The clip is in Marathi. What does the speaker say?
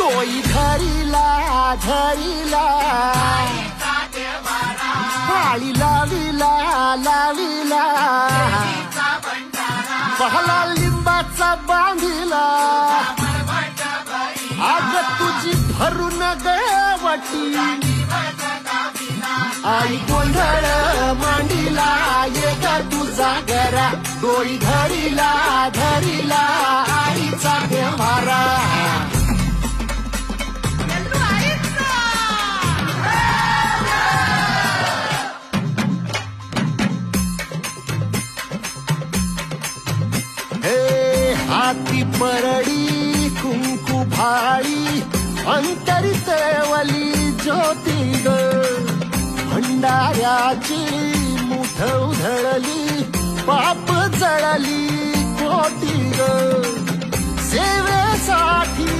डोई धरिला धरिला पाळी लाविला लाविला पहला लिंबाचा बांधिला आग तुझी भरून गवटी आई गोंधळ मांडीला ये ग तुझा घरा डोई धरिला धरिला आईचा व्यवहारा हाती परडी कुंकू भाळी अंतरितवली ज्योती ग भंडाऱ्याची मुठ उधळली पाप जळली कोटी ग सेवेसाठी